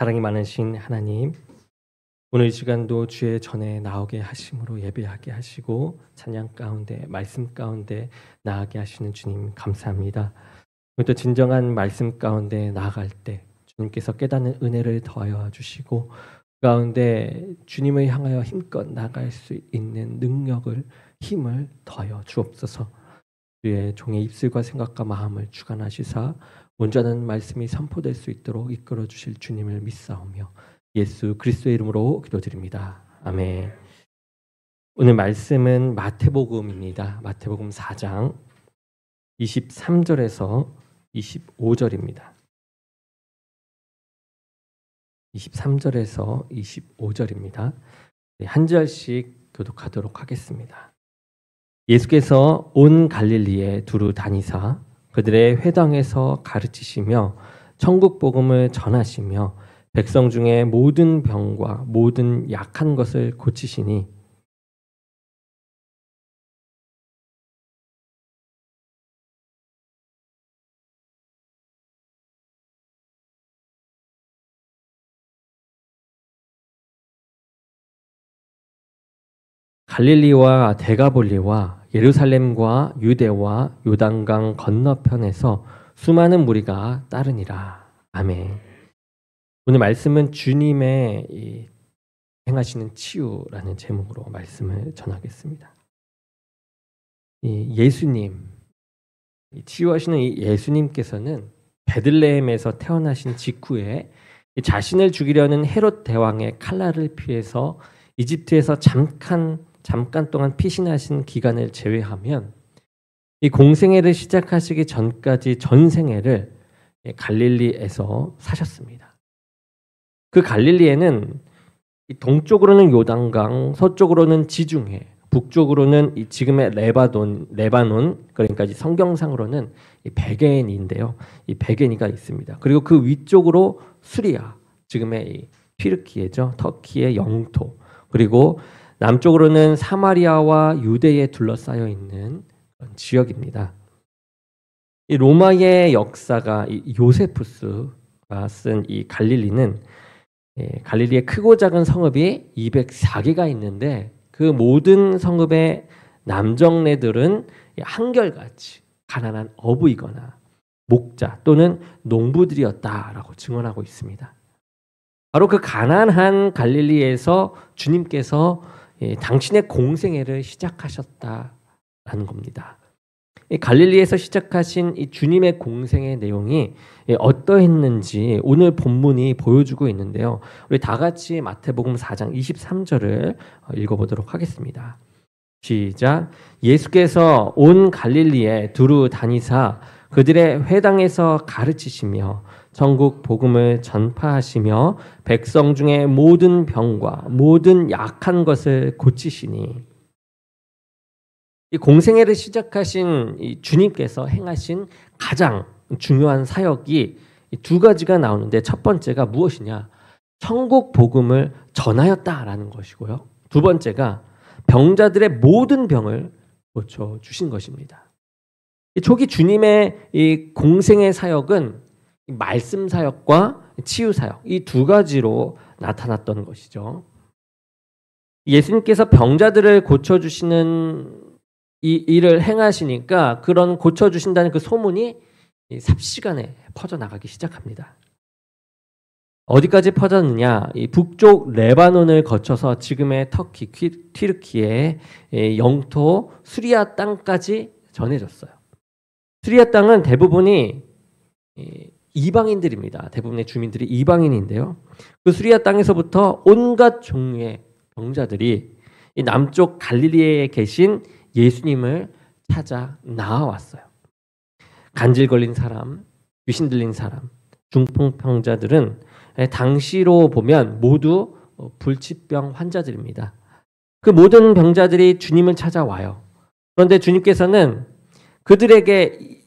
사랑이 많으신 하나님, 오늘 이 시간도 주의 전에 나오게 하심으로 예배하게 하시고 찬양 가운데 말씀 가운데 나아가게 하시는 주님 감사합니다. 또 진정한 말씀 가운데 나아갈 때 주님께서 깨닫는 은혜를 더하여 주시고 그 가운데 주님을 향하여 힘껏 나아갈 수 있는 능력을 힘을 더하여 주옵소서. 주의 종의 입술과 생각과 마음을 주관하시사 온전한 말씀이 선포될 수 있도록 이끌어 주실 주님을 믿사오며 예수 그리스도의 이름으로 기도드립니다. 아멘. 오늘 말씀은 마태복음입니다. 마태복음 4장 23절에서 25절입니다. 23절에서 25절입니다. 한 절씩 교독하도록 하겠습니다. 예수께서 온 갈릴리에 두루 다니사 그들의 회당에서 가르치시며 천국 복음을 전하시며 백성 중에 모든 병과 모든 약한 것을 고치시니 갈릴리와 데가볼리와 예루살렘과 유대와 요단강 건너편에서 수많은 무리가 따르니라. 아멘. 오늘 말씀은 주님의 행하시는 치유라는 제목으로 말씀을 전하겠습니다. 예수님, 치유하시는 이 예수님께서는 베들레헴에서 태어나신 직후에 자신을 죽이려는 헤롯 대왕의 칼날을 피해서 이집트에서 잠깐 동안 피신하신 기간을 제외하면 이 공생애를 시작하시기 전까지 전생애를 갈릴리에서 사셨습니다. 그 갈릴리에는 동쪽으로는 요단강, 서쪽으로는 지중해, 북쪽으로는 지금의 레바논, 그러니까 성경상으로는 베게니인데요. 이 베게니가 있습니다. 그리고 그 위쪽으로 수리아, 지금의 튀르키예죠. 터키의 영토. 그리고 남쪽으로는 사마리아와 유대에 둘러싸여 있는 그런 지역입니다. 이 로마의 역사가 요세푸스가 쓴 이 갈릴리는 갈릴리의 크고 작은 성읍이 204개가 있는데 그 모든 성읍의 남정네들은 한결같이 가난한 어부이거나 목자 또는 농부들이었다라고 증언하고 있습니다. 바로 그 가난한 갈릴리에서 주님께서 당신의 공생애를 시작하셨다라는 겁니다. 갈릴리에서 시작하신 이 주님의 공생의 내용이 어떠했는지 오늘 본문이 보여주고 있는데요. 우리 다 같이 마태복음 4장 23절을 읽어보도록 하겠습니다. 시작. 예수께서 온 갈릴리에 두루 다니사 그들의 회당에서 가르치시며 천국 복음을 전파하시며 백성 중에 모든 병과 모든 약한 것을 고치시니 이 공생애를 시작하신 이 주님께서 행하신 가장 중요한 사역이 두 가지가 나오는데 첫 번째가 무엇이냐? 천국 복음을 전하였다라는 것이고요. 두 번째가 병자들의 모든 병을 고쳐 주신 것입니다. 초기 주님의 이 공생의 사역은 말씀 사역과 치유 사역 이 두 가지로 나타났던 것이죠. 예수님께서 병자들을 고쳐 주시는 이 일을 행하시니까 그런 고쳐주신다는 그 소문이 삽시간에 퍼져나가기 시작합니다. 어디까지 퍼졌느냐? 이 북쪽 레바논을 거쳐서 지금의 터키, 튀르키의 영토 수리아 땅까지 전해졌어요. 수리아 땅은 대부분이 이방인들입니다. 대부분의 주민들이 이방인인데요. 그 수리아 땅에서부터 온갖 종류의 병자들이 이 남쪽 갈릴리에 계신 예수님을 찾아 나와왔어요. 간질 걸린 사람, 귀신 들린 사람, 중풍병자들은 당시로 보면 모두 불치병 환자들입니다. 그 모든 병자들이 주님을 찾아와요. 그런데 주님께서는 그들에게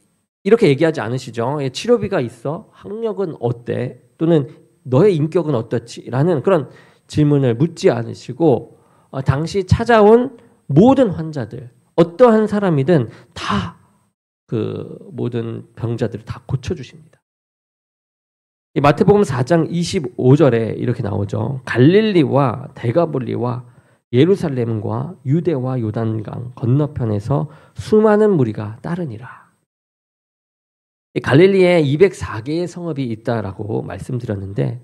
이렇게 얘기하지 않으시죠. 치료비가 있어? 학력은 어때? 또는 너의 인격은 어떻지? 라는 그런 질문을 묻지 않으시고 당시 찾아온 모든 환자들, 어떠한 사람이든 다 그 모든 병자들을 다 고쳐주십니다. 이 마태복음 4장 25절에 이렇게 나오죠. 갈릴리와 데가볼리와 예루살렘과 유대와 요단강 건너편에서 수많은 무리가 따르니라. 갈릴리에 204개의 성읍이 있다라고 말씀드렸는데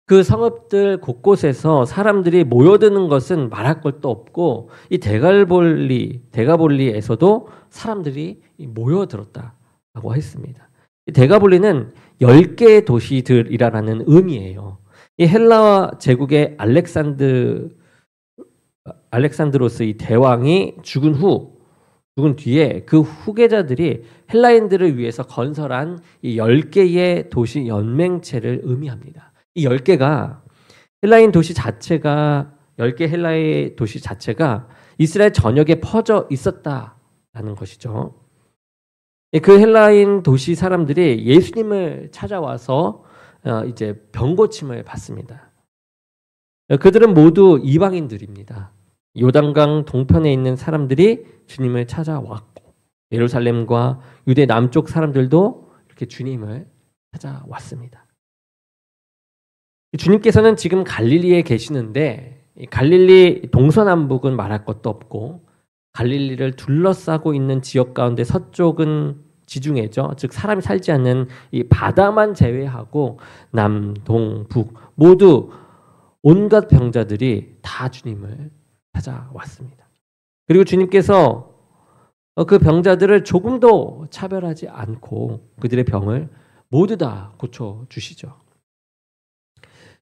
그 성읍들 곳곳에서 사람들이 모여드는 것은 말할 것도 없고 이 데가볼리에서도 사람들이 모여들었다라고 했습니다. 데가볼리는 10개의 도시들이라는 의미예요. 이 헬라 제국의 알렉산드로스 이 대왕이 죽은 뒤에 그 후계자들이 헬라인들을 위해서 건설한 이 10개의 도시 연맹체를 의미합니다. 이 10개가 10개 헬라의 도시 자체가 이스라엘 전역에 퍼져 있었다라는 것이죠. 그 헬라인 도시 사람들이 예수님을 찾아와서 이제 병고침을 받습니다. 그들은 모두 이방인들입니다. 요단강 동편에 있는 사람들이 주님을 찾아왔고 예루살렘과 유대 남쪽 사람들도 이렇게 주님을 찾아왔습니다. 주님께서는 지금 갈릴리에 계시는데 갈릴리 동서남북은 말할 것도 없고 갈릴리를 둘러싸고 있는 지역 가운데 서쪽은 지중해죠. 즉 사람이 살지 않는 이 바다만 제외하고 남, 동, 북 모두 온갖 병자들이 다 주님을 찾아왔습니다. 그리고 주님께서 그 병자들을 조금도 차별하지 않고 그들의 병을 모두 다 고쳐주시죠.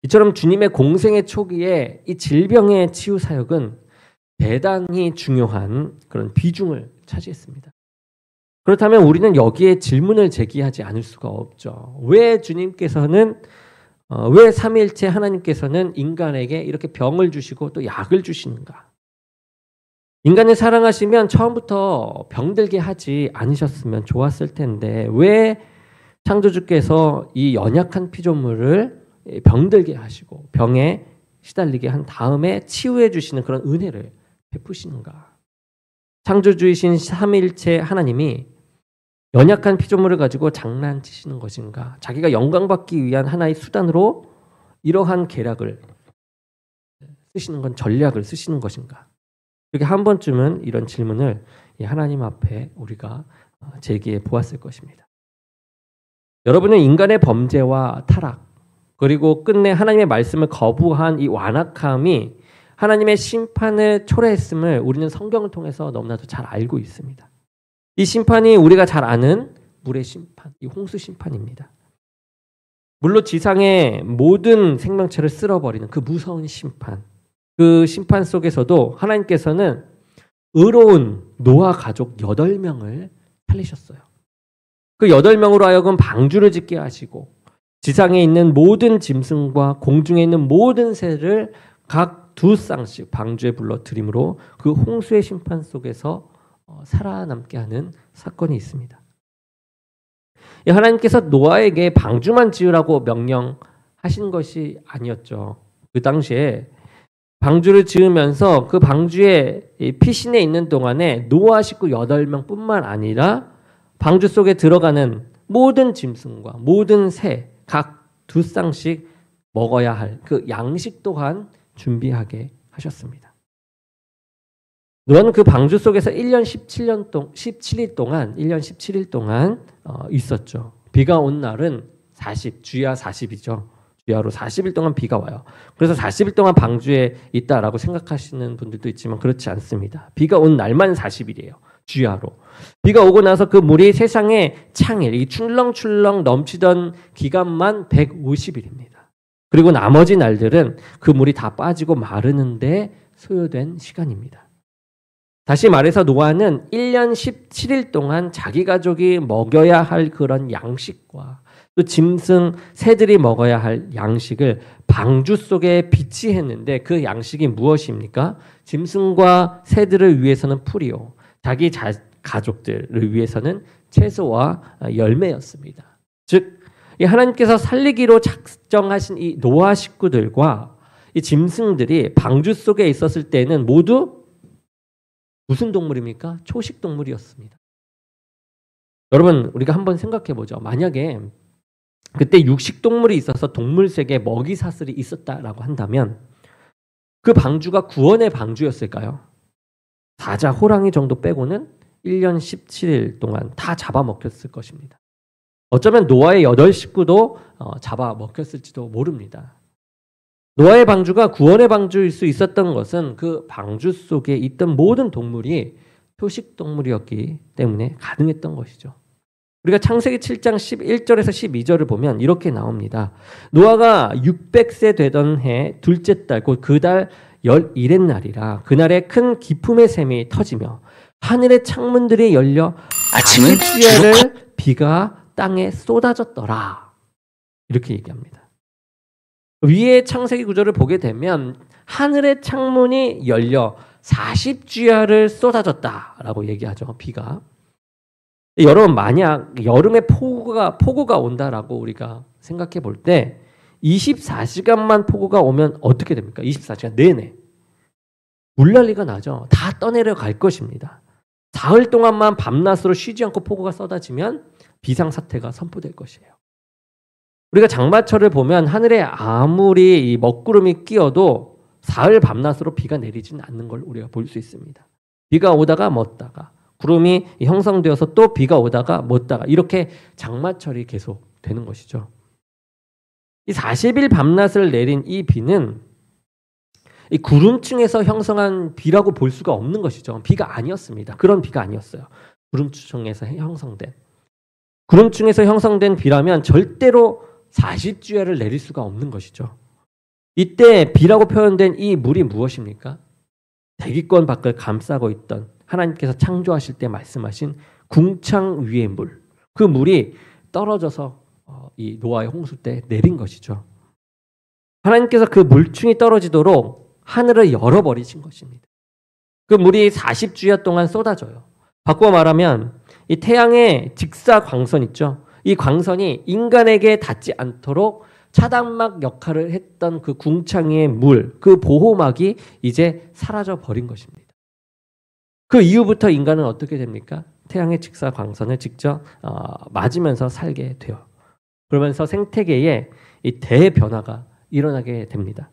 이처럼 주님의 공생의 초기에 이 질병의 치유 사역은 대단히 중요한 그런 비중을 차지했습니다. 그렇다면 우리는 여기에 질문을 제기하지 않을 수가 없죠. 왜 삼위일체 하나님께서는 인간에게 이렇게 병을 주시고 또 약을 주시는가? 인간을 사랑하시면 처음부터 병들게 하지 않으셨으면 좋았을 텐데 왜 창조주께서 이 연약한 피조물을 병들게 하시고 병에 시달리게 한 다음에 치유해 주시는 그런 은혜를 베푸시는가? 창조주이신 삼위일체 하나님이 연약한 피조물을 가지고 장난치시는 것인가? 자기가 영광받기 위한 하나의 수단으로 이러한 계략을 쓰시는 건 전략을 쓰시는 것인가? 이렇게 한 번쯤은 이런 질문을 하나님 앞에 우리가 제기해 보았을 것입니다. 여러분은 인간의 범죄와 타락 그리고 끝내 하나님의 말씀을 거부한 이 완악함이 하나님의 심판을 초래했음을 우리는 성경을 통해서 너무나도 잘 알고 있습니다. 이 심판이 우리가 잘 아는 물의 심판, 이 홍수 심판입니다. 물로 지상의 모든 생명체를 쓸어버리는 그 무서운 심판. 그 심판 속에서도 하나님께서는 의로운 노아 가족 8명을 살리셨어요. 그 8명으로 하여금 방주를 짓게 하시고 지상에 있는 모든 짐승과 공중에 있는 모든 새를 각 2쌍씩 방주에 불러들임으로 그 홍수의 심판 속에서 살아남게 하는 사건이 있습니다. 하나님께서 노아에게 방주만 지으라고 명령하신 것이 아니었죠. 그 당시에 방주를 지으면서 그 방주에 피신해 있는 동안에 노아 식구 8명뿐만 아니라 방주 속에 들어가는 모든 짐승과 모든 새 각 2쌍씩 먹어야 할 그 양식 또한 준비하게 하셨습니다. 노아는 그 방주 속에서 1년 17일 동안 있었죠. 비가 온 날은 주야 40이죠. 주야로 40일 동안 비가 와요. 그래서 40일 동안 방주에 있다라고 생각하시는 분들도 있지만 그렇지 않습니다. 비가 온 날만 40일이에요. 주야로. 비가 오고 나서 그 물이 세상에 창일, 이 출렁출렁 넘치던 기간만 150일입니다. 그리고 나머지 날들은 그 물이 다 빠지고 마르는데 소요된 시간입니다. 다시 말해서 노아는 1년 17일 동안 자기 가족이 먹여야 할 그런 양식과 또 짐승, 새들이 먹어야 할 양식을 방주 속에 비치했는데 그 양식이 무엇입니까? 짐승과 새들을 위해서는 풀이요. 자기 가족들을 위해서는 채소와 열매였습니다. 즉 하나님께서 살리기로 작정하신 이 노아 식구들과 이 짐승들이 방주 속에 있었을 때는 모두 무슨 동물입니까? 초식 동물이었습니다. 여러분 우리가 한번 생각해 보죠. 만약에 그때 육식동물이 있어서 동물 세계에 먹이 사슬이 있었다라고 한다면 그 방주가 구원의 방주였을까요? 사자, 호랑이 정도 빼고는 1년 17일 동안 다 잡아먹혔을 것입니다. 어쩌면 노아의 8 식구도 잡아먹혔을지도 모릅니다. 노아의 방주가 구원의 방주일 수 있었던 것은 그 방주 속에 있던 모든 동물이 초식동물이었기 때문에 가능했던 것이죠. 우리가 창세기 7장 11절에서 12절을 보면 이렇게 나옵니다. 노아가 600세 되던 해 둘째 달 곧 그 달 11의 날이라 그날에 큰 기품의 샘이 터지며 하늘의 창문들이 열려 아침은 주야를 비가 땅에 쏟아졌더라. 이렇게 얘기합니다. 위에 창세기 구절을 보게 되면 하늘의 창문이 열려 40주야를 쏟아졌다라고 얘기하죠. 비가. 여러분 만약 여름에 폭우가 온다라고 우리가 생각해 볼 때 24시간만 폭우가 오면 어떻게 됩니까? 24시간 내내 물난리가 나죠. 다 떠내려 갈 것입니다. 사흘 동안만 밤낮으로 쉬지 않고 폭우가 쏟아지면 비상사태가 선포될 것이에요. 우리가 장마철을 보면 하늘에 아무리 이 먹구름이 끼어도 사흘 밤낮으로 비가 내리지는 않는 걸 우리가 볼 수 있습니다. 비가 오다가 멎다가 구름이 형성되어서 또 비가 오다가 멎다가 이렇게 장마철이 계속 되는 것이죠. 이 40일 밤낮을 내린 이 비는 이 구름층에서 형성한 비라고 볼 수가 없는 것이죠. 비가 아니었습니다. 그런 비가 아니었어요. 구름층에서 형성된 비라면 절대로 40주야를 내릴 수가 없는 것이죠. 이때 비라고 표현된 이 물이 무엇입니까? 대기권 밖을 감싸고 있던 하나님께서 창조하실 때 말씀하신 궁창 위의 물. 그 물이 떨어져서 이 노아의 홍수 때 내린 것이죠. 하나님께서 그 물충이 떨어지도록 하늘을 열어버리신 것입니다. 그 물이 40주야 동안 쏟아져요. 바꿔 말하면 이 태양의 직사광선 있죠. 이 광선이 인간에게 닿지 않도록 차단막 역할을 했던 그 궁창의 물, 그 보호막이 이제 사라져 버린 것입니다. 그 이후부터 인간은 어떻게 됩니까? 태양의 직사광선을 직접 맞으면서 살게 돼요. 그러면서 생태계에 이 대변화가 일어나게 됩니다.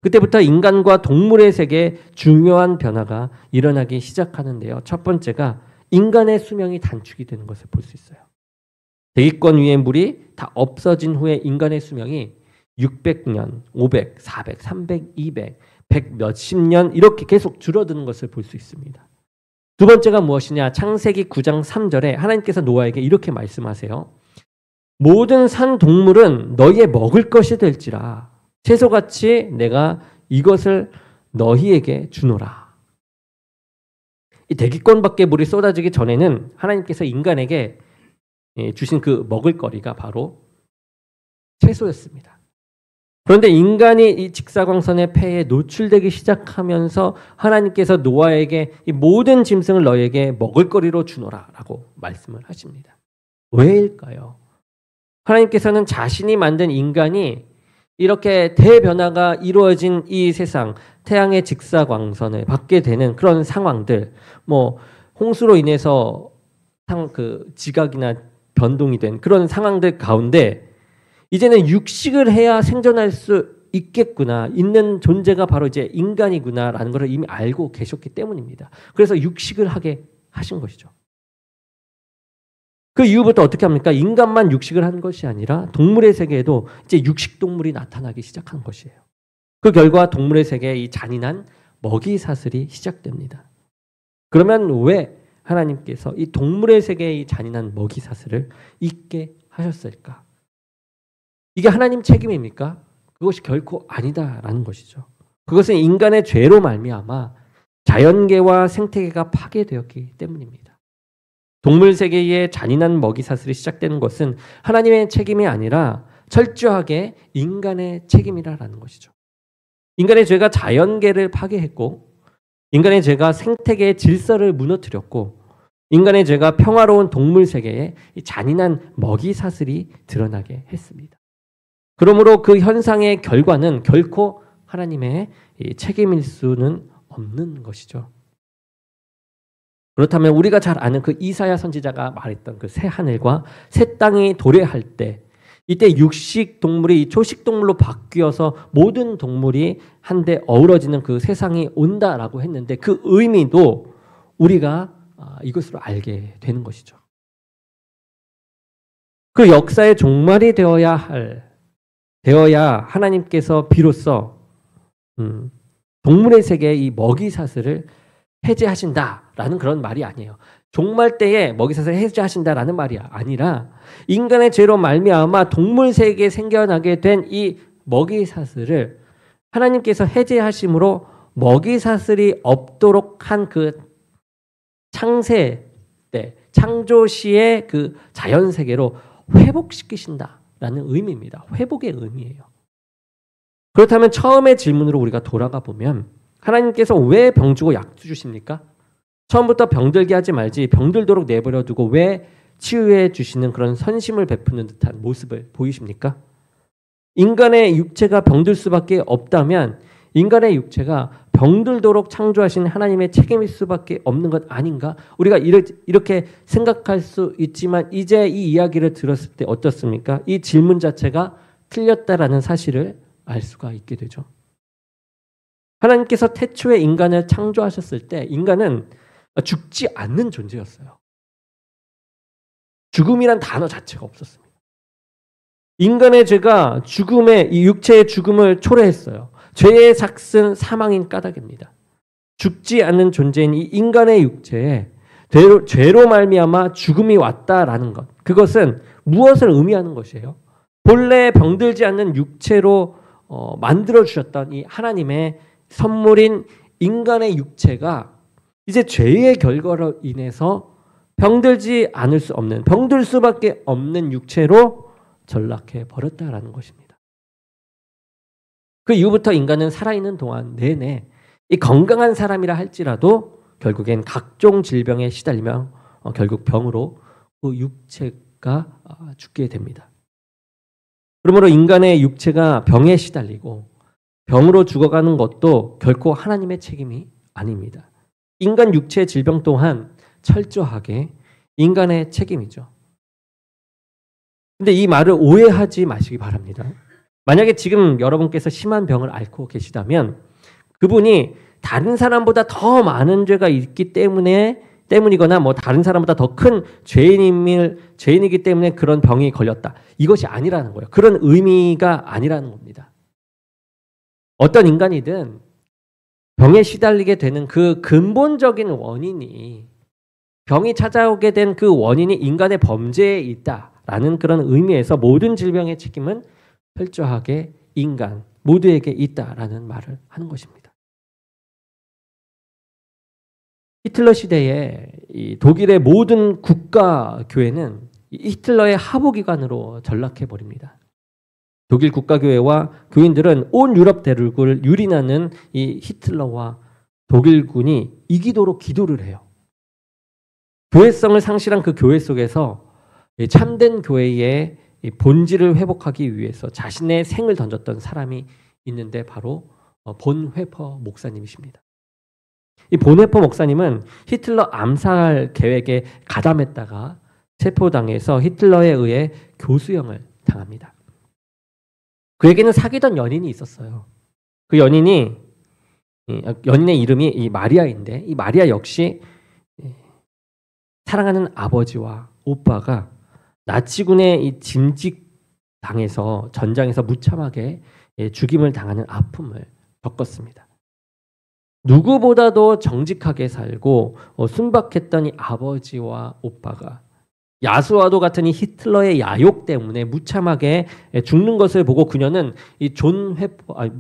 그때부터 인간과 동물의 세계에 중요한 변화가 일어나기 시작하는데요. 첫 번째가 인간의 수명이 단축이 되는 것을 볼 수 있어요. 대기권 위의 물이 다 없어진 후에 인간의 수명이 600년, 500, 400, 300, 200, 100 몇십 년 이렇게 계속 줄어드는 것을 볼 수 있습니다. 두 번째가 무엇이냐? 창세기 9장 3절에 하나님께서 노아에게 이렇게 말씀하세요. 모든 산 동물은 너희의 먹을 것이 될지라 채소같이 내가 이것을 너희에게 주노라. 이 대기권 밖에 물이 쏟아지기 전에는 하나님께서 인간에게 주신 그 먹을거리가 바로 채소였습니다. 그런데 인간이 이 직사광선의 폐에 노출되기 시작하면서 하나님께서 노아에게 이 모든 짐승을 너에게 먹을거리로 주노라라고 말씀을 하십니다. 왜일까요? 하나님께서는 자신이 만든 인간이 이렇게 대변화가 이루어진 이 세상, 태양의 직사광선을 받게 되는 그런 상황들, 홍수로 인해서 지각이나 변동이 된 그런 상황들 가운데 이제는 육식을 해야 생존할 수 있겠구나, 있는 존재가 바로 이제 인간이구나라는 것을 이미 알고 계셨기 때문입니다. 그래서 육식을 하게 하신 것이죠. 그 이후부터 어떻게 합니까? 인간만 육식을 한 것이 아니라 동물의 세계에도 이제 육식동물이 나타나기 시작한 것이에요. 그 결과 동물의 세계에 이 잔인한 먹이 사슬이 시작됩니다. 그러면 왜 하나님께서 이 동물의 세계에 이 잔인한 먹이 사슬을 있게 하셨을까? 이게 하나님 책임입니까? 그것이 결코 아니다라는 것이죠. 그것은 인간의 죄로 말미암아 자연계와 생태계가 파괴되었기 때문입니다. 동물 세계의 잔인한 먹이 사슬이 시작되는 것은 하나님의 책임이 아니라 철저하게 인간의 책임이라는 것이죠. 인간의 죄가 자연계를 파괴했고, 인간의 죄가 생태계의 질서를 무너뜨렸고, 인간의 죄가 평화로운 동물 세계에 잔인한 먹이 사슬이 드러나게 했습니다. 그러므로 그 현상의 결과는 결코 하나님의 책임일 수는 없는 것이죠. 그렇다면 우리가 잘 아는 그 이사야 선지자가 말했던 그 새 하늘과 새 땅이 도래할 때 이때 육식 동물이 초식 동물로 바뀌어서 모든 동물이 한데 어우러지는 그 세상이 온다라고 했는데 그 의미도 우리가 이것으로 알게 되는 것이죠. 그 역사의 종말이 되어야 하나님께서 비로소 동물의 세계의 이 먹이사슬을 해제하신다라는 그런 말이 아니에요. 종말 때에 먹이사슬을 해제하신다라는 말이 아니라 인간의 죄로 말미암아 동물 세계에 생겨나게 된 이 먹이사슬을 하나님께서 해제하심으로 먹이사슬이 없도록 한 그 창세 때 창조 시의 그 자연 세계로 회복시키신다라는 의미입니다. 회복의 의미예요. 그렇다면 처음의 질문으로 우리가 돌아가 보면 하나님께서 왜 병 주고 약 주십니까? 처음부터 병들게 하지 말지 병들도록 내버려 두고 왜 치유해 주시는 그런 선심을 베푸는 듯한 모습을 보이십니까? 인간의 육체가 병들 수밖에 없다면 인간의 육체가 병들도록 창조하신 하나님의 책임일 수밖에 없는 것 아닌가? 우리가 이렇게 생각할 수 있지만 이제 이 이야기를 들었을 때 어떻습니까? 이 질문 자체가 틀렸다라는 사실을 알 수가 있게 되죠. 하나님께서 태초에 인간을 창조하셨을 때 인간은 죽지 않는 존재였어요. 죽음이란 단어 자체가 없었습니다. 인간의 죄가 이 육체의 죽음을 초래했어요. 죄의 삭은 사망인 까닭입니다. 죽지 않는 존재인 이 인간의 육체에 죄로 말미암아 죽음이 왔다라는 것. 그것은 무엇을 의미하는 것이에요? 본래 병들지 않는 육체로 만들어 주셨던 이 하나님의 선물인 인간의 육체가 이제 죄의 결과로 인해서 병들지 않을 수 없는, 병들 수밖에 없는 육체로 전락해 버렸다라는 것입니다. 그 이후부터 인간은 살아있는 동안 내내 이 건강한 사람이라 할지라도 결국엔 각종 질병에 시달리며 결국 병으로 그 육체가 죽게 됩니다. 그러므로 인간의 육체가 병에 시달리고 병으로 죽어가는 것도 결코 하나님의 책임이 아닙니다. 인간 육체의 질병 또한 철저하게 인간의 책임이죠. 근데 이 말을 오해하지 마시기 바랍니다. 만약에 지금 여러분께서 심한 병을 앓고 계시다면 그분이 다른 사람보다 더 많은 죄가 있기 때문이거나 뭐 다른 사람보다 더 큰 죄인이기 때문에 그런 병이 걸렸다. 이것이 아니라는 거예요. 그런 의미가 아니라는 겁니다. 어떤 인간이든 병에 시달리게 되는 그 근본적인 원인이 병이 찾아오게 된 그 원인이 인간의 범죄에 있다라는 그런 의미에서 모든 질병의 책임은 철저하게 인간 모두에게 있다라는 말을 하는 것입니다. 히틀러 시대에 이 독일의 모든 국가 교회는 히틀러의 하부기관으로 전락해 버립니다. 독일 국가교회와 교인들은 온 유럽 대륙을 유린하는 이 히틀러와 독일군이 이기도록 기도를 해요. 교회성을 상실한 그 교회 속에서 참된 교회의 본질을 회복하기 위해서 자신의 생을 던졌던 사람이 있는데 바로 본회퍼 목사님이십니다. 이 본회퍼 목사님은 히틀러 암살 계획에 가담했다가 체포당해서 히틀러에 의해 교수형을 당합니다. 그에게는 사귀던 연인이 있었어요. 그 연인의 이름이 이 마리아인데 이 마리아 역시 사랑하는 아버지와 오빠가 나치군의 이 진직당해서 전장에서 무참하게 죽임을 당하는 아픔을 겪었습니다. 누구보다도 정직하게 살고 순박했던 이 아버지와 오빠가 야수와도 같은 이 히틀러의 야욕 때문에 무참하게 죽는 것을 보고 그녀는 이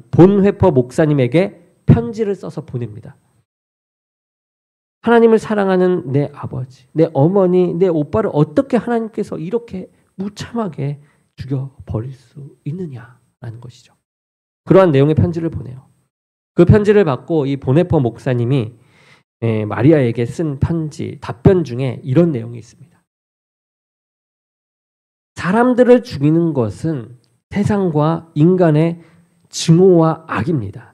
본회퍼 목사님에게 편지를 써서 보냅니다. 하나님을 사랑하는 내 아버지, 내 어머니, 내 오빠를 어떻게 하나님께서 이렇게 무참하게 죽여버릴 수 있느냐라는 것이죠. 그러한 내용의 편지를 보내요. 그 편지를 받고 이 본회퍼 목사님이 마리아에게 쓴 편지, 답변 중에 이런 내용이 있습니다. 사람들을 죽이는 것은 세상과 인간의 증오와 악입니다.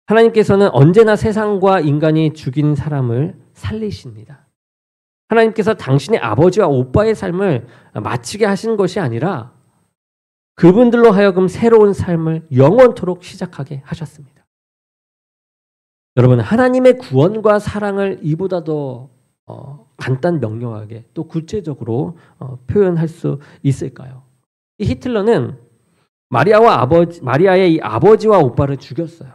하나님께서는 언제나 세상과 인간이 죽인 사람을 살리십니다. 하나님께서 당신의 아버지와 오빠의 삶을 마치게 하신 것이 아니라 그분들로 하여금 새로운 삶을 영원토록 시작하게 하셨습니다. 여러분, 하나님의 구원과 사랑을 이보다 더 간단 명료하게 또 구체적으로 표현할 수 있을까요? 이 히틀러는 마리아의 이 아버지와 오빠를 죽였어요.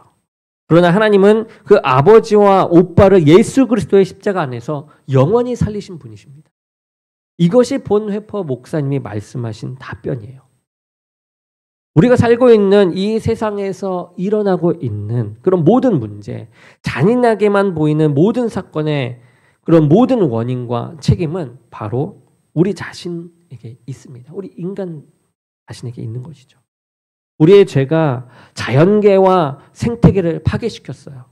그러나 하나님은 그 아버지와 오빠를 예수 그리스도의 십자가 안에서 영원히 살리신 분이십니다. 이것이 본회퍼 목사님이 말씀하신 답변이에요. 우리가 살고 있는 이 세상에서 일어나고 있는 그런 모든 문제, 잔인하게만 보이는 모든 사건의 그런 모든 원인과 책임은 바로 우리 자신에게 있습니다. 우리 인간 자신에게 있는 것이죠. 우리의 죄가 자연계와 생태계를 파괴시켰어요.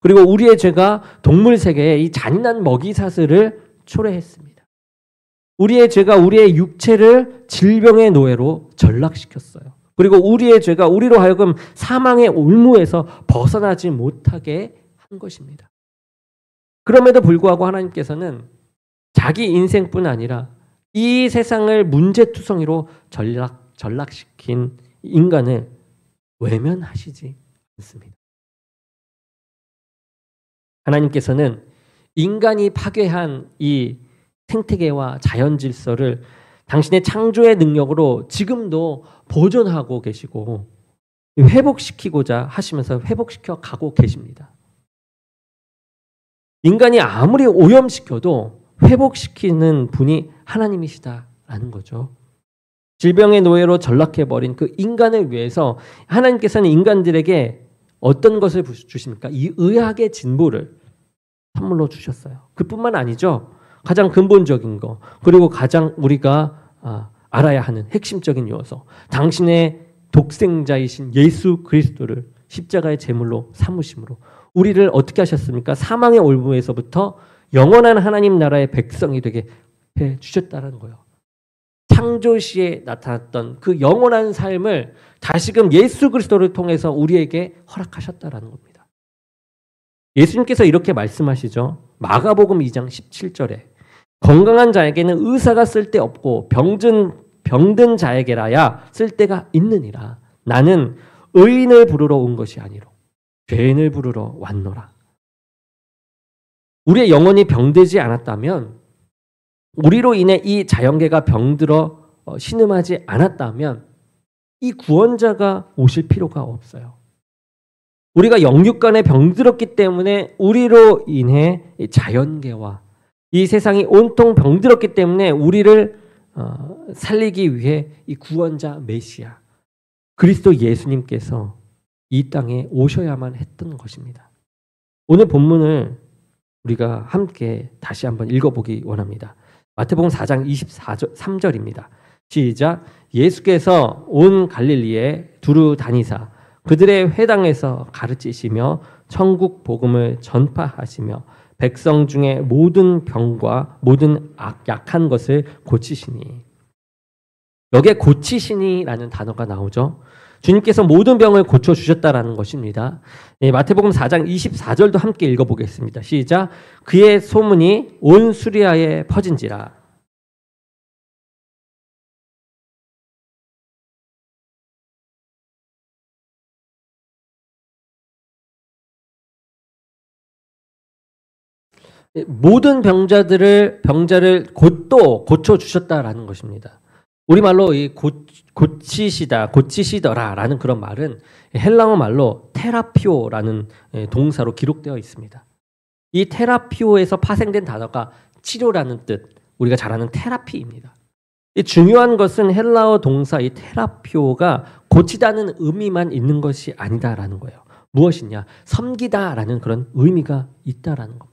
그리고 우리의 죄가 동물 세계에 이 잔인한 먹이사슬을 초래했습니다. 우리의 죄가 우리의 육체를 질병의 노예로 전락시켰어요. 그리고 우리의 죄가 우리로 하여금 사망의 올무에서 벗어나지 못하게 한 것입니다. 그럼에도 불구하고 하나님께서는 자기 인생뿐 아니라 이 세상을 문제투성이로 전락시킨 인간을 외면하시지 않습니다. 하나님께서는 인간이 파괴한 이 생태계와 자연 질서를 당신의 창조의 능력으로 지금도 보존하고 계시고 회복시키고자 하시면서 회복시켜 가고 계십니다. 인간이 아무리 오염시켜도 회복시키는 분이 하나님이시다라는 거죠. 질병의 노예로 전락해버린 그 인간을 위해서 하나님께서는 인간들에게 어떤 것을 주십니까? 이 의학의 진보를 선물로 주셨어요. 그뿐만 아니죠. 가장 근본적인 거, 그리고 가장 우리가 알아야 하는 핵심적인 요소, 당신의 독생자이신 예수 그리스도를 십자가의 제물로 삼으심으로 우리를 어떻게 하셨습니까? 사망의 올무에서부터 영원한 하나님 나라의 백성이 되게 해주셨다는 거예요. 창조 시에 나타났던 그 영원한 삶을 다시금 예수 그리스도를 통해서 우리에게 허락하셨다라는 겁니다. 예수님께서 이렇게 말씀하시죠. 마가복음 2장 17절에 건강한 자에게는 의사가 쓸데없고 병든 자에게라야 쓸데가 있느니라. 나는 의인을 부르러 온 것이 아니로 죄인을 부르러 왔노라. 우리의 영혼이 병들지 않았다면, 우리로 인해 이 자연계가 병들어 신음하지 않았다면 이 구원자가 오실 필요가 없어요. 우리가 영육간에 병들었기 때문에 우리로 인해 이 자연계와 이 세상이 온통 병들었기 때문에 우리를 살리기 위해 이 구원자 메시아 그리스도 예수님께서 이 땅에 오셔야만 했던 것입니다. 오늘 본문을 우리가 함께 다시 한번 읽어보기 원합니다. 마태복음 4장 23절입니다. 시작. 예수께서 온 갈릴리에 두루 다니사 그들의 회당에서 가르치시며 천국 복음을 전파하시며 백성 중에 모든 병과 모든 약한 것을 고치시니. 여기에 고치시니라는 단어가 나오죠. 주님께서 모든 병을 고쳐주셨다라는 것입니다. 마태복음 4장 24절도 함께 읽어보겠습니다. 시작. 그의 소문이 온 수리아에 퍼진지라. 모든 병자를 곧 고쳐주셨다라는 것입니다. 우리말로 이 고치시더라라는 그런 말은 헬라어 말로 테라피오라는 동사로 기록되어 있습니다. 이 테라피오에서 파생된 단어가 치료라는 뜻, 우리가 잘 아는 테라피입니다. 이 중요한 것은 헬라어 동사 이 테라피오가 고치다는 의미만 있는 것이 아니다라는 거예요. 무엇이냐? 섬기다라는 그런 의미가 있다라는 겁니다.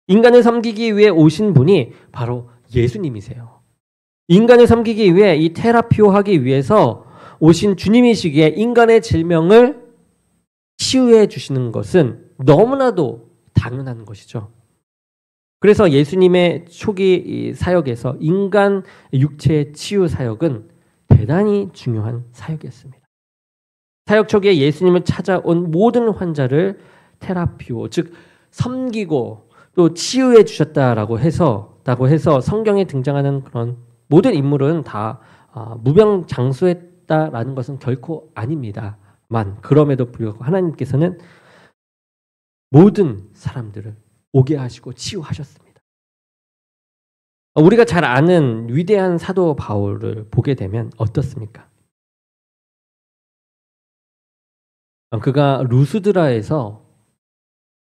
인간을 섬기기 위해 오신 분이 바로 예수님이세요. 인간을 섬기기 위해 이 테라피오하기 위해서 오신 주님이시기에 인간의 질병을 치유해 주시는 것은 너무나도 당연한 것이죠. 그래서 예수님의 초기 사역에서 인간 육체의 치유 사역은 대단히 중요한 사역이었습니다. 사역 초기에 예수님을 찾아온 모든 환자를 테라피오, 즉 섬기고 또 치유해 주셨다라고 해서 죽었다고 해서 성경에 등장하는 그런 모든 인물은 다 무병장수했다라는 것은 결코 아닙니다만 그럼에도 불구하고 하나님께서는 모든 사람들을 오게 하시고 치유하셨습니다. 우리가 잘 아는 위대한 사도 바울을 보게 되면 어떻습니까? 그가 루스드라에서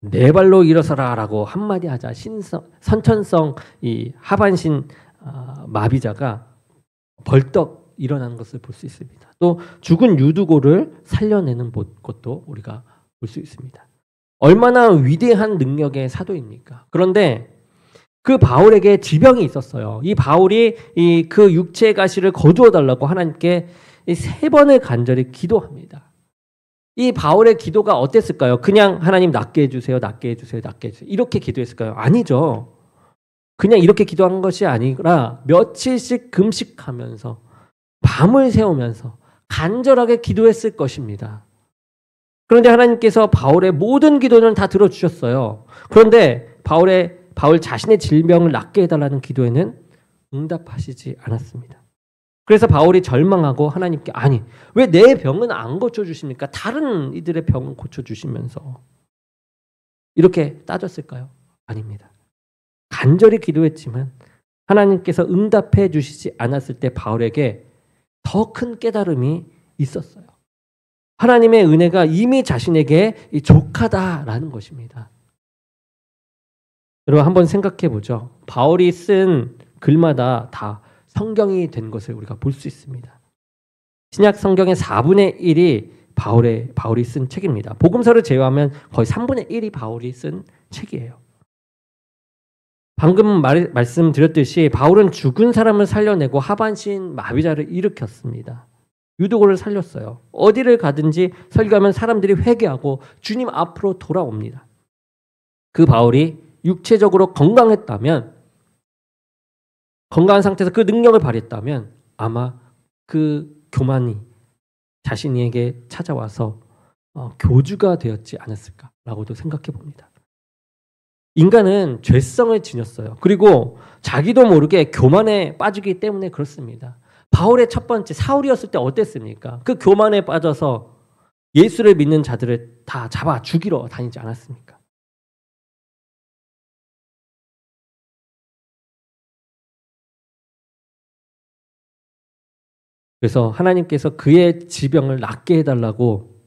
네 발로 일어서라라고 한마디 하자 선천성 이 하반신 마비자가 벌떡 일어나는 것을 볼 수 있습니다. 또 죽은 유두고를 살려내는 것도 우리가 볼 수 있습니다. 얼마나 위대한 능력의 사도입니까? 그런데 그 바울에게 지병이 있었어요. 이 바울이 그 육체의 가시를 거두어 달라고 하나님께 3번을 간절히 기도합니다. 이 바울의 기도가 어땠을까요? 그냥 하나님 낫게 해주세요, 낫게 해주세요, 낫게 해주세요 이렇게 기도했을까요? 아니죠. 그냥 이렇게 기도한 것이 아니라 며칠씩 금식하면서 밤을 새우면서 간절하게 기도했을 것입니다. 그런데 하나님께서 바울의 모든 기도는 다 들어주셨어요. 그런데 바울 자신의 질병을 낫게 해달라는 기도에는 응답하시지 않았습니다. 그래서 바울이 절망하고 하나님께 아니 왜 내 병은 안 고쳐주십니까? 다른 이들의 병은 고쳐주시면서 이렇게 따졌을까요? 아닙니다. 간절히 기도했지만 하나님께서 응답해 주시지 않았을 때 바울에게 더 큰 깨달음이 있었어요. 하나님의 은혜가 이미 자신에게 족하다라는 것입니다. 여러분 한번 생각해 보죠. 바울이 쓴 글마다 다 성경이 된 것을 우리가 볼 수 있습니다. 신약 성경의 4분의 1이 바울이 쓴 책입니다. 복음서를 제외하면 거의 3분의 1이 바울이 쓴 책이에요. 방금 말씀드렸듯이 바울은 죽은 사람을 살려내고 하반신 마비자를 일으켰습니다. 유두고를 살렸어요. 어디를 가든지 설교하면 사람들이 회개하고 주님 앞으로 돌아옵니다. 그 바울이 육체적으로 건강했다면 건강한 상태에서 그 능력을 발휘했다면 아마 그 교만이 자신에게 찾아와서 교주가 되었지 않았을까라고도 생각해 봅니다. 인간은 죄성을 지녔어요. 그리고 자기도 모르게 교만에 빠지기 때문에 그렇습니다. 바울의 첫 번째 사울이었을 때 어땠습니까? 그 교만에 빠져서 예수를 믿는 자들을 다 잡아 죽이러 다니지 않았습니까? 그래서 하나님께서 그의 지병을 낫게 해달라고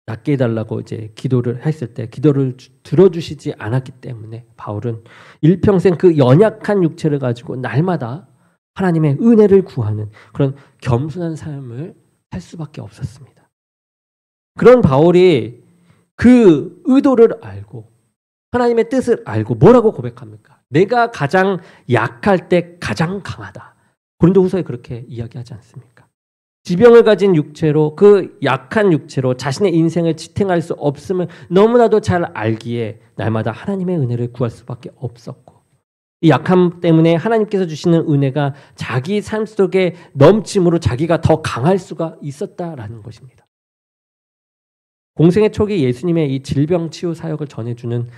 낫게 해달라고 이제 기도를 했을 때 기도를 들어주시지 않았기 때문에 바울은 일평생 그 연약한 육체를 가지고 날마다 하나님의 은혜를 구하는 그런 겸손한 삶을 살 수밖에 없었습니다. 그런 바울이 그 의도를 알고 하나님의 뜻을 알고 뭐라고 고백합니까? 내가 가장 약할 때 가장 강하다. 고린도후서에 그렇게 이야기하지 않습니까? 지병을 가진 육체로 그 약한 육체로 자신의 인생을 지탱할 수 없음을 너무나도 잘 알기에 날마다 하나님의 은혜를 구할 수밖에 없었고 이 약함 때문에 하나님께서 주시는 은혜가 자기 삶 속에 넘침으로 자기가 더 강할 수가 있었다라는 것입니다. 공생의 초기 예수님의 이 질병 치유 사역을 전해주는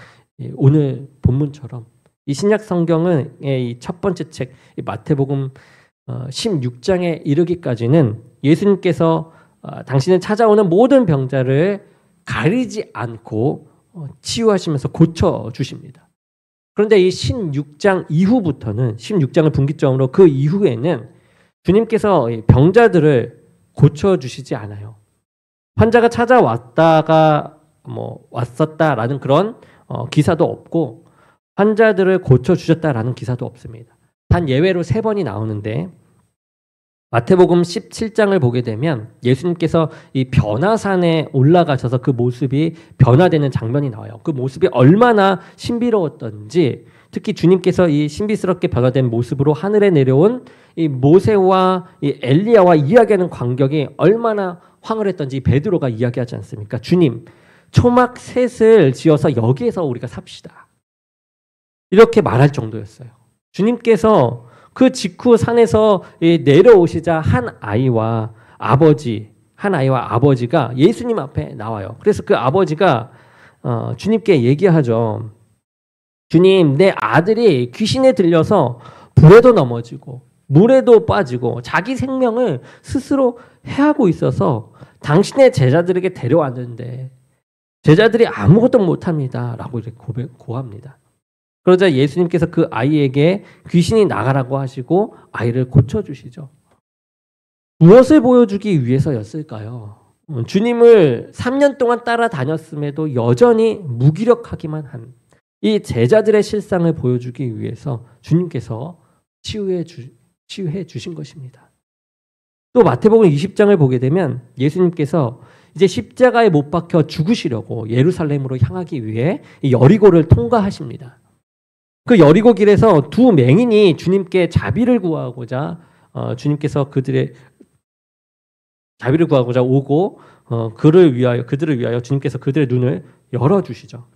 오늘 본문처럼 이 신약 성경은 이 첫 번째 책 마태복음 16장에 이르기까지는 예수님께서 당신을 찾아오는 모든 병자를 가리지 않고 치유하시면서 고쳐주십니다. 그런데 이 16장 이후부터는 16장을 분기점으로 그 이후에는 주님께서 병자들을 고쳐주시지 않아요. 환자가 찾아왔다가 왔었다라는 그런 기사도 없고 환자들을 고쳐주셨다라는 기사도 없습니다. 단 예외로 3번이 나오는데 마태복음 17장을 보게 되면 예수님께서 이 변화산에 올라가셔서 그 모습이 변화되는 장면이 나와요. 그 모습이 얼마나 신비로웠던지 특히 주님께서 이 신비스럽게 변화된 모습으로 하늘에 내려온 이 모세와 이 엘리야와 이야기하는 광경이 얼마나 황홀했던지 베드로가 이야기하지 않습니까? 주님, 초막 셋을 지어서 여기에서 우리가 삽시다. 이렇게 말할 정도였어요. 주님께서 그 직후 산에서 내려오시자 한 아이와 아버지가 예수님 앞에 나와요. 그래서 그 아버지가 주님께 얘기하죠. 주님, 내 아들이 귀신에 들려서 불에도 넘어지고 물에도 빠지고 자기 생명을 스스로 해하고 있어서 당신의 제자들에게 데려왔는데 제자들이 아무것도 못합니다. 라고 이렇게 고합니다. 그러자 예수님께서 그 아이에게 귀신이 나가라고 하시고 아이를 고쳐주시죠. 무엇을 보여주기 위해서였을까요? 주님을 3년 동안 따라다녔음에도 여전히 무기력하기만 한 이 제자들의 실상을 보여주기 위해서 주님께서 치유해 주신 것입니다. 또 마태복음 20장을 보게 되면 예수님께서 이제 십자가에 못 박혀 죽으시려고 예루살렘으로 향하기 위해 이 여리고를 통과하십니다. 그 여리고 길에서 두 맹인이 주님께 자비를 구하고자 주님께서 그들의 자비를 구하고자 오고 그들을 위하여 주님께서 그들의 눈을 열어주시죠.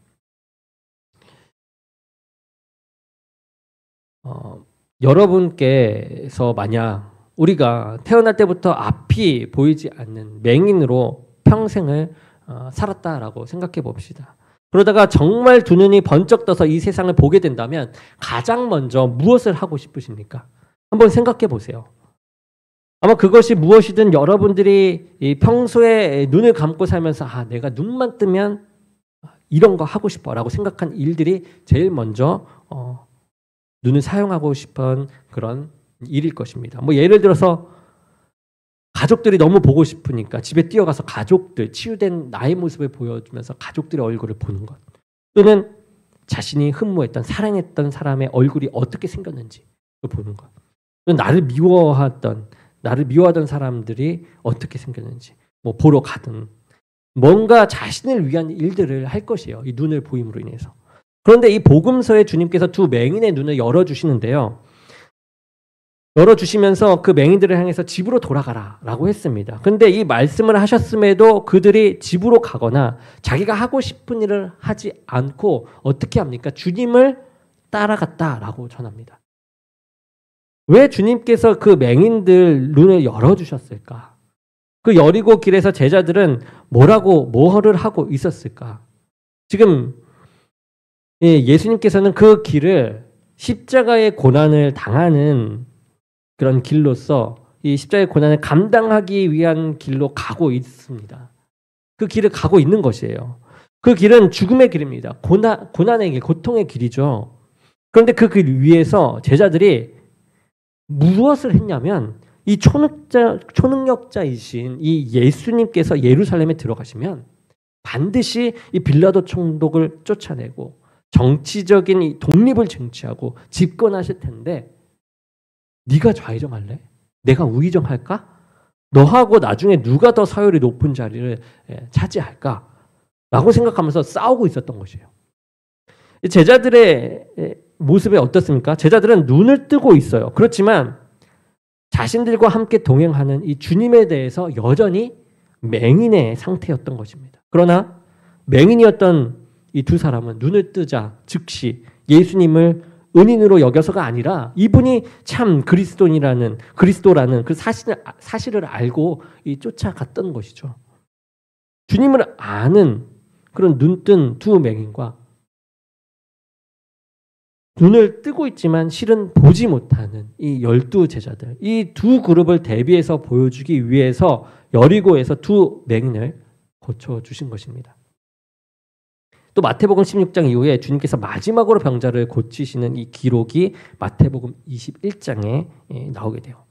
여러분께서 만약 우리가 태어날 때부터 앞이 보이지 않는 맹인으로 평생을 살았다라고 생각해 봅시다. 그러다가 정말 두 눈이 번쩍 떠서 이 세상을 보게 된다면 가장 먼저 무엇을 하고 싶으십니까? 한번 생각해 보세요. 아마 그것이 무엇이든 여러분들이 평소에 눈을 감고 살면서 내가 눈만 뜨면 이런 거 하고 싶어라고 생각한 일들이 제일 먼저 눈을 사용하고 싶은 그런 일일 것입니다. 뭐 예를 들어서 가족들이 너무 보고 싶으니까 집에 뛰어가서 가족들, 치유된 나의 모습을 보여주면서 가족들의 얼굴을 보는 것. 또는 자신이 흠모했던, 사랑했던 사람의 얼굴이 어떻게 생겼는지 보는 것. 또는 나를 미워하던 사람들이 어떻게 생겼는지 뭐 보러 가든 뭔가 자신을 위한 일들을 할 것이에요. 이 눈을 보임으로 인해서. 그런데 이 복음서에 주님께서 두 맹인의 눈을 열어주시는데요. 열어주시면서 그 맹인들을 향해서 집으로 돌아가라 라고 했습니다. 그런데 이 말씀을 하셨음에도 그들이 집으로 가거나 자기가 하고 싶은 일을 하지 않고 어떻게 합니까? 주님을 따라갔다라고 전합니다. 왜 주님께서 그 맹인들 눈을 열어주셨을까? 그 여리고 길에서 제자들은 뭐를 하고 있었을까? 지금 예수님께서는 그 길을 십자가의 고난을 당하는 그런 길로서 이 십자가의 고난을 감당하기 위한 길로 가고 있습니다. 그 길을 가고 있는 것이에요. 그 길은 죽음의 길입니다. 고난의 길, 고통의 길이죠. 그런데 그 길 위에서 제자들이 무엇을 했냐면 이 초능력자이신 이 예수님께서 예루살렘에 들어가시면 반드시 이 빌라도 총독을 쫓아내고 정치적인 이 독립을 쟁취하고 집권하실 텐데 네가 좌의정할래? 내가 우의정할까? 너하고 나중에 누가 더 사율이 높은 자리를 차지할까? 라고 생각하면서 싸우고 있었던 것이에요. 제자들의 모습이 어떻습니까? 제자들은 눈을 뜨고 있어요. 그렇지만 자신들과 함께 동행하는 이 주님에 대해서 여전히 맹인의 상태였던 것입니다. 그러나 맹인이었던 이 두 사람은 눈을 뜨자 즉시 예수님을 은인으로 여겨서가 아니라 이분이 참 그리스도라는 그 사실을 알고 쫓아갔던 것이죠. 주님을 아는 그런 눈뜬 두 맹인과 눈을 뜨고 있지만 실은 보지 못하는 이 12 제자들, 이 두 그룹을 대비해서 보여주기 위해서 여리고에서 두 맹인을 고쳐주신 것입니다. 또 마태복음 16장 이후에 주님께서 마지막으로 병자를 고치시는 이 기록이 마태복음 21장에 나오게 돼요.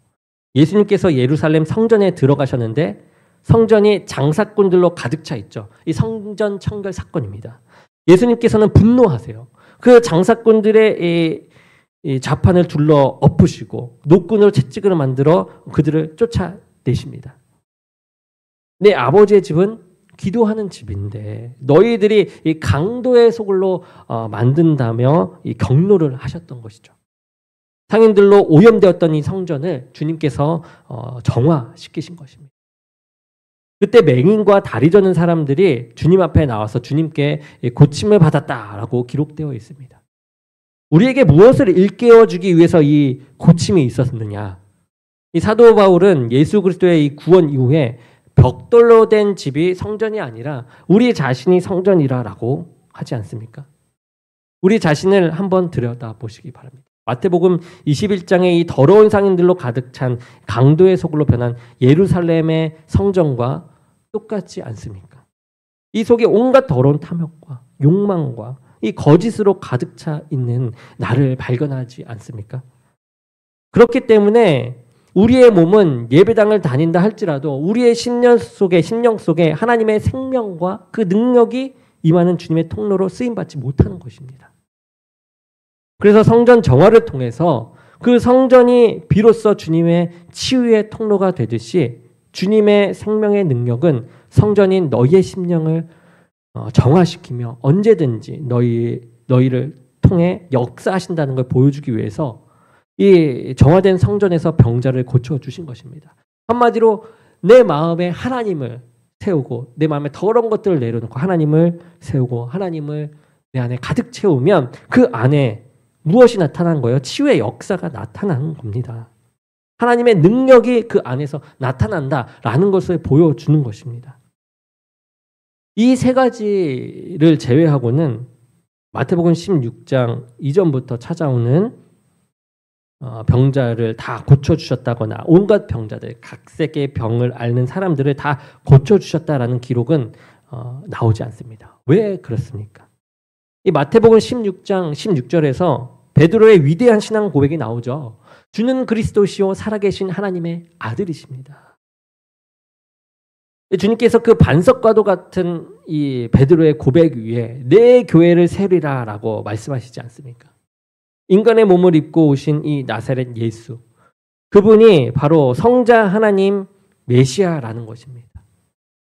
예수님께서 예루살렘 성전에 들어가셨는데 성전이 장사꾼들로 가득 차 있죠. 이 성전 청결 사건입니다. 예수님께서는 분노하세요. 그 장사꾼들의 이 자판을 둘러 엎으시고 노끈으로 채찍으로 만들어 그들을 쫓아내십니다. 내 아버지의 집은 기도하는 집인데 너희들이 이 강도의 소굴로 만든다며 이 경로를 하셨던 것이죠. 상인들로 오염되었던 이 성전을 주님께서 정화시키신 것입니다. 그때 맹인과 다리 저는 사람들이 주님 앞에 나와서 주님께 고침을 받았다라고 기록되어 있습니다. 우리에게 무엇을 일깨워주기 위해서 이 고침이 있었느냐? 이 사도 바울은 예수 그리스도의 이 구원 이후에 벽돌로 된 집이 성전이 아니라 우리 자신이 성전이라고 하지 않습니까? 우리 자신을 한번 들여다보시기 바랍니다. 마태복음 21장의 이 더러운 상인들로 가득 찬 강도의 속으로 변한 예루살렘의 성전과 똑같지 않습니까? 이 속에 온갖 더러운 탐욕과 욕망과 이 거짓으로 가득 차 있는 나를 발견하지 않습니까? 그렇기 때문에 우리의 몸은 예배당을 다닌다 할지라도 우리의 심령 속에 하나님의 생명과 그 능력이 임하는 주님의 통로로 쓰임받지 못하는 것입니다. 그래서 성전 정화를 통해서 그 성전이 비로소 주님의 치유의 통로가 되듯이 주님의 생명의 능력은 성전인 너희의 심령을 정화시키며 언제든지 너희를 통해 역사하신다는 걸 보여주기 위해서 이 정화된 성전에서 병자를 고쳐주신 것입니다. 한마디로 내 마음에 하나님을 세우고 내 마음에 더러운 것들을 내려놓고 하나님을 세우고 하나님을 내 안에 가득 채우면 그 안에 무엇이 나타난 거예요? 치유의 역사가 나타나는 겁니다. 하나님의 능력이 그 안에서 나타난다라는 것을 보여주는 것입니다. 이 세 가지를 제외하고는 마태복음 16장 이전부터 찾아오는 병자를 다 고쳐주셨다거나 온갖 병자들, 각색의 병을 앓는 사람들을 다 고쳐주셨다라는 기록은 나오지 않습니다. 왜 그렇습니까? 이 마태복음 16장 16절에서 베드로의 위대한 신앙 고백이 나오죠. 주는 그리스도시요 살아계신 하나님의 아들이십니다. 주님께서 그 반석과도 같은 이 베드로의 고백 위에 내 교회를 세우리라라고 말씀하시지 않습니까? 인간의 몸을 입고 오신 이 나사렛 예수, 그분이 바로 성자 하나님 메시아라는 것입니다.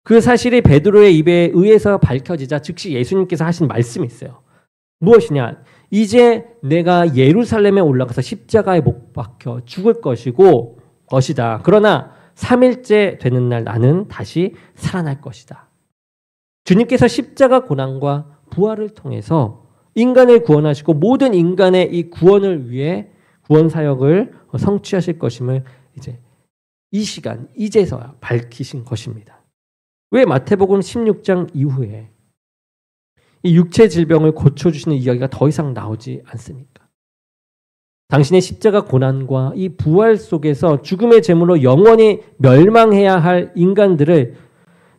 그 사실이 베드로의 입에 의해서 밝혀지자 즉시 예수님께서 하신 말씀이 있어요. 무엇이냐? 이제 내가 예루살렘에 올라가서 십자가에 못 박혀 죽을 것이다. 그러나 3일째 되는 날 나는 다시 살아날 것이다. 주님께서 십자가 고난과 부활을 통해서 인간을 구원하시고 모든 인간의 이 구원을 위해 구원 사역을 성취하실 것임을 이제 이 시간 이제서야 밝히신 것입니다. 왜 마태복음 16장 이후에 이 육체 질병을 고쳐주시는 이야기가 더 이상 나오지 않습니까? 당신의 십자가 고난과 이 부활 속에서 죽음의 제물로 영원히 멸망해야 할 인간들을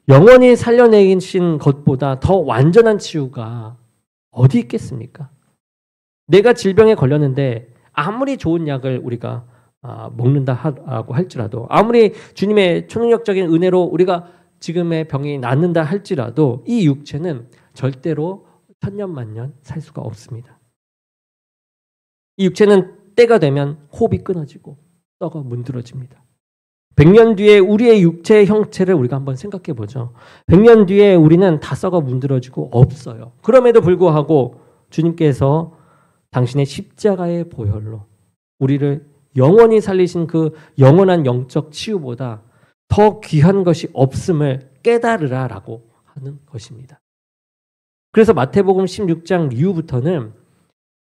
영원히 살려내신 것보다 더 완전한 치유가 어디 있겠습니까? 내가 질병에 걸렸는데 아무리 좋은 약을 우리가 먹는다고 할지라도 아무리 주님의 초능력적인 은혜로 우리가 지금의 병이 낫는다 할지라도 이 육체는 절대로 천년만년 살 수가 없습니다. 이 육체는 때가 되면 호흡이 끊어지고 썩어 문드러집니다. 100년 뒤에 우리의 육체의 형체를 우리가 한번 생각해 보죠. 100년 뒤에 우리는 다 썩어 문드러지고 없어요. 그럼에도 불구하고 주님께서 당신의 십자가의 보혈로 우리를 영원히 살리신 그 영원한 영적 치유보다 더 귀한 것이 없음을 깨달으라라고 하는 것입니다. 그래서 마태복음 16장 이후부터는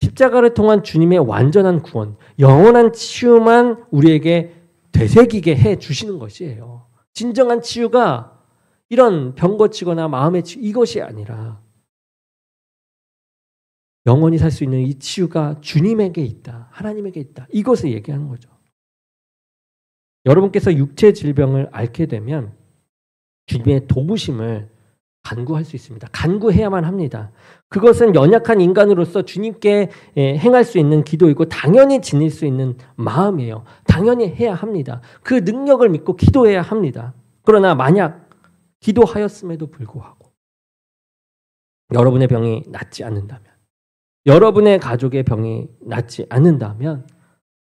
십자가를 통한 주님의 완전한 구원, 영원한 치유만 우리에게 되새기게 해 주시는 것이에요. 진정한 치유가 이런 병 고치거나 마음의 치유 이것이 아니라 영원히 살 수 있는 이 치유가 주님에게 있다. 하나님에게 있다. 이것을 얘기하는 거죠. 여러분께서 육체 질병을 앓게 되면 주님의 도우심을 간구할 수 있습니다. 간구해야만 합니다. 그것은 연약한 인간으로서 주님께 행할 수 있는 기도이고 당연히 지닐 수 있는 마음이에요. 당연히 해야 합니다. 그 능력을 믿고 기도해야 합니다. 그러나 만약 기도하였음에도 불구하고 여러분의 병이 낫지 않는다면, 여러분의 가족의 병이 낫지 않는다면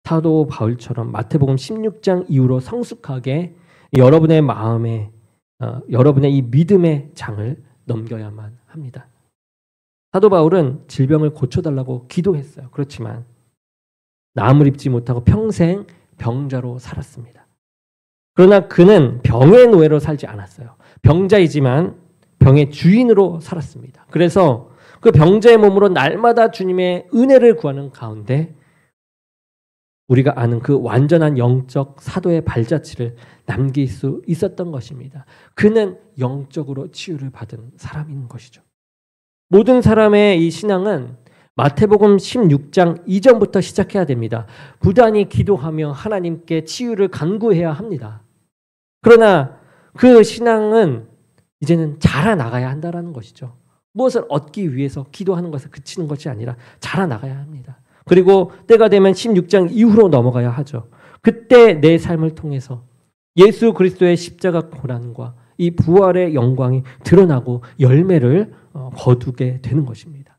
사도 바울처럼 마태복음 16장 이후로 성숙하게 여러분의 마음에 여러분의 이 믿음의 장을 넘겨야만 합니다. 사도 바울은 질병을 고쳐달라고 기도했어요. 그렇지만 나음을 입지 못하고 평생 병자로 살았습니다. 그러나 그는 병의 노예로 살지 않았어요. 병자이지만 병의 주인으로 살았습니다. 그래서 그 병자의 몸으로 날마다 주님의 은혜를 구하는 가운데 우리가 아는 그 완전한 영적 사도의 발자취를 남길 수 있었던 것입니다. 그는 영적으로 치유를 받은 사람인 것이죠. 모든 사람의 이 신앙은 마태복음 16장 이전부터 시작해야 됩니다. 부단히 기도하며 하나님께 치유를 간구해야 합니다. 그러나 그 신앙은 이제는 자라나가야 한다는 것이죠. 무엇을 얻기 위해서 기도하는 것에 그치는 것이 아니라 자라나가야 합니다. 그리고 때가 되면 16장 이후로 넘어가야 하죠. 그때 내 삶을 통해서 예수 그리스도의 십자가 고난과 이 부활의 영광이 드러나고 열매를 거두게 되는 것입니다.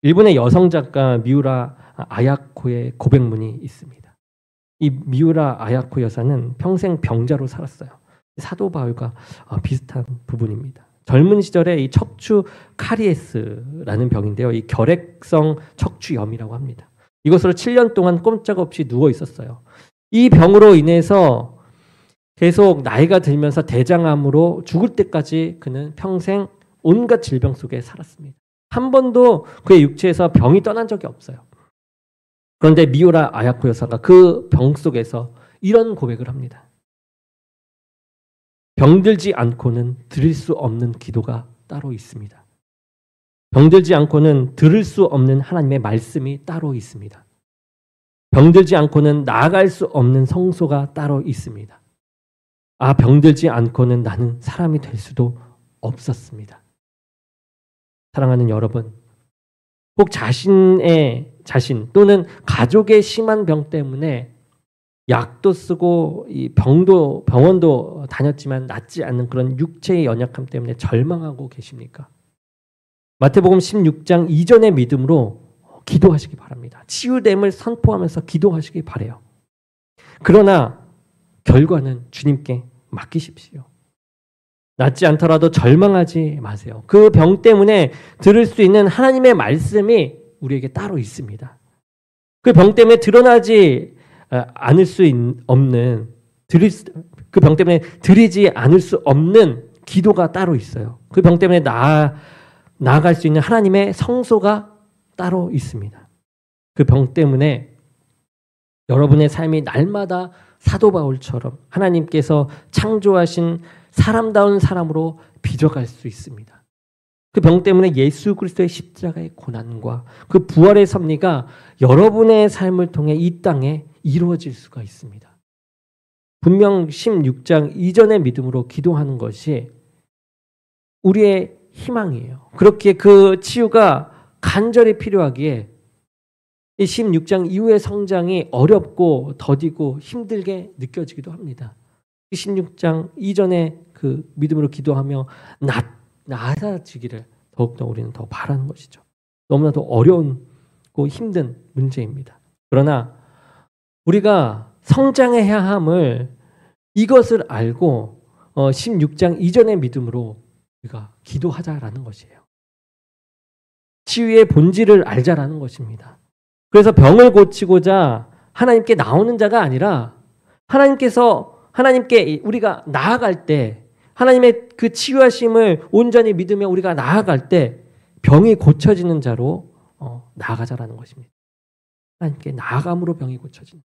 일본의 여성 작가 미우라 아야코의 고백문이 있습니다. 이 미우라 아야코 여사는 평생 병자로 살았어요. 사도 바울과 비슷한 부분입니다. 젊은 시절에 이 척추 카리에스라는 병인데요. 이 결핵성 척추염이라고 합니다. 이것으로 7년 동안 꼼짝없이 누워 있었어요. 이 병으로 인해서 계속 나이가 들면서 대장암으로 죽을 때까지 그는 평생 온갖 질병 속에 살았습니다. 한 번도 그의 육체에서 병이 떠난 적이 없어요. 그런데 미우라 아야코 여사가 그 병 속에서 이런 고백을 합니다. 병들지 않고는 드릴 수 없는 기도가 따로 있습니다. 병들지 않고는 들을 수 없는 하나님의 말씀이 따로 있습니다. 병들지 않고는 나아갈 수 없는 성소가 따로 있습니다. 병들지 않고는 나는 사람이 될 수도 없었습니다. 사랑하는 여러분, 꼭 자신 또는 가족의 심한 병 때문에 약도 쓰고 이 병원도 다녔지만 낫지 않는 그런 육체의 연약함 때문에 절망하고 계십니까? 마태복음 16장 이전의 믿음으로 기도하시기 바랍니다. 치유됨을 선포하면서 기도하시기 바라요. 그러나 결과는 주님께 맡기십시오. 낫지 않더라도 절망하지 마세요. 그 병 때문에 들을 수 있는 하나님의 말씀이 우리에게 따로 있습니다. 그 병 때문에 드러나지 않을 수 없는 그 병 때문에 드리지 않을 수 없는 기도가 따로 있어요. 그 병 때문에 나아갈 수 있는 하나님의 성소가 따로 있습니다. 그 병 때문에 여러분의 삶이 날마다 사도 바울처럼 하나님께서 창조하신 사람다운 사람으로 빚어갈 수 있습니다. 그 병 때문에 예수 그리스도의 십자가의 고난과 그 부활의 섭리가 여러분의 삶을 통해 이 땅에 이루어질 수가 있습니다. 분명 16장 이전의 믿음으로 기도하는 것이 우리의 희망이에요. 그렇기에 그 치유가 간절히 필요하기에 이 16장 이후의 성장이 어렵고 더디고 힘들게 느껴지기도 합니다. 16장 이전에 그 믿음으로 기도하며 나아지기를 더욱더 우리는 더 바라는 것이죠. 너무나도 어려운고 힘든 문제입니다. 그러나 우리가 성장해야 함을 이것을 알고 16장 이전의 믿음으로 우리가 기도하자라는 것이에요. 치유의 본질을 알자라는 것입니다. 그래서 병을 고치고자 하나님께 나오는 자가 아니라 하나님께 우리가 나아갈 때 하나님의 그 치유하심을 온전히 믿으며 우리가 나아갈 때 병이 고쳐지는 자로 나아가자라는 것입니다. 하나님께 나아감으로 병이 고쳐진다.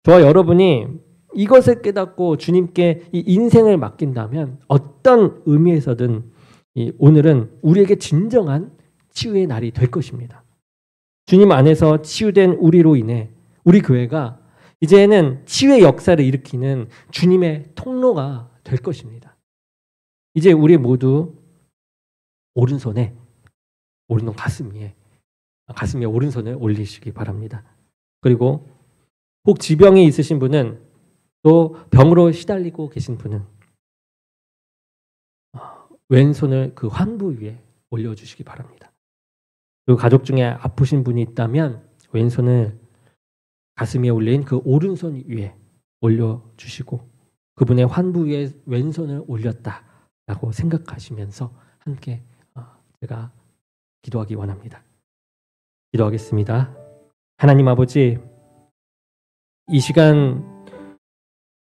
저와 여러분이 이것을 깨닫고 주님께 이 인생을 맡긴다면 어떤 의미에서든 오늘은 우리에게 진정한 치유의 날이 될 것입니다. 주님 안에서 치유된 우리로 인해 우리 교회가 이제는 치유의 역사를 일으키는 주님의 통로가 될 것입니다. 이제 우리 모두 오른손 가슴 위에 오른손을 올리시기 바랍니다. 그리고 혹 지병이 있으신 분은 또 병으로 시달리고 계신 분은 왼손을 그 환부 위에 올려주시기 바랍니다. 그리고 가족 중에 아프신 분이 있다면 왼손을 가슴 위에 올린 그 오른손 위에 올려주시고 그분의 환부 위에 왼손을 올렸다라고 생각하시면서 함께 제가 기도하기 원합니다. 기도하겠습니다. 하나님 아버지, 이 시간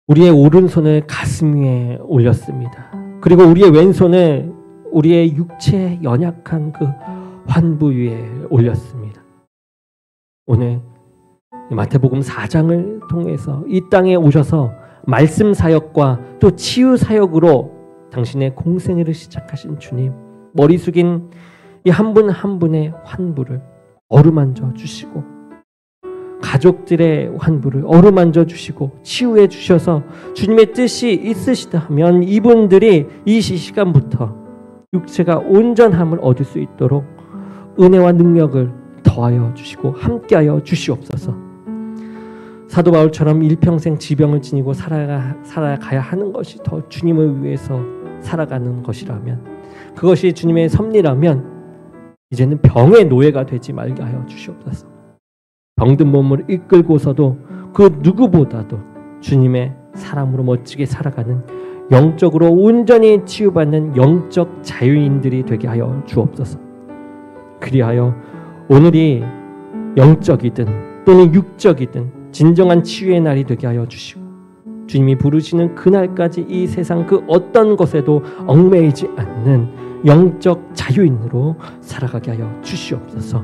우리의 오른손을 가슴 위에 올렸습니다. 그리고 우리의 왼손을 우리의 육체의 연약한 그 환부 위에 올렸습니다. 오늘 마태복음 4장을 통해서 이 땅에 오셔서 말씀 사역과 또 치유 사역으로 당신의 공생애를 시작하신 주님, 머리 숙인 이 한 분 한 분의 환부를 어루만져 주시고 가족들의 환부를 어루만져 주시고 치유해 주셔서 주님의 뜻이 있으시다 하면 이분들이 이 시간부터 육체가 온전함을 얻을 수 있도록 은혜와 능력을 더하여 주시고 함께하여 주시옵소서. 사도 바울처럼 일평생 지병을 지니고 살아가야 하는 것이 더 주님을 위해서 살아가는 것이라면, 그것이 주님의 섭리라면 이제는 병의 노예가 되지 말게 하여 주시옵소서. 병든 몸을 이끌고서도 그 누구보다도 주님의 사람으로 멋지게 살아가는 영적으로 온전히 치유받는 영적 자유인들이 되게 하여 주옵소서. 그리하여 오늘이 영적이든 또는 육적이든 진정한 치유의 날이 되게 하여 주시고 주님이 부르시는 그날까지 이 세상 그 어떤 것에도 얽매이지 않는 영적 자유인으로 살아가게 하여 주시옵소서.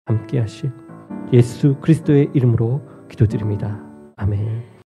함께 하실 예수 그리스도의 이름으로 기도드립니다. 아멘.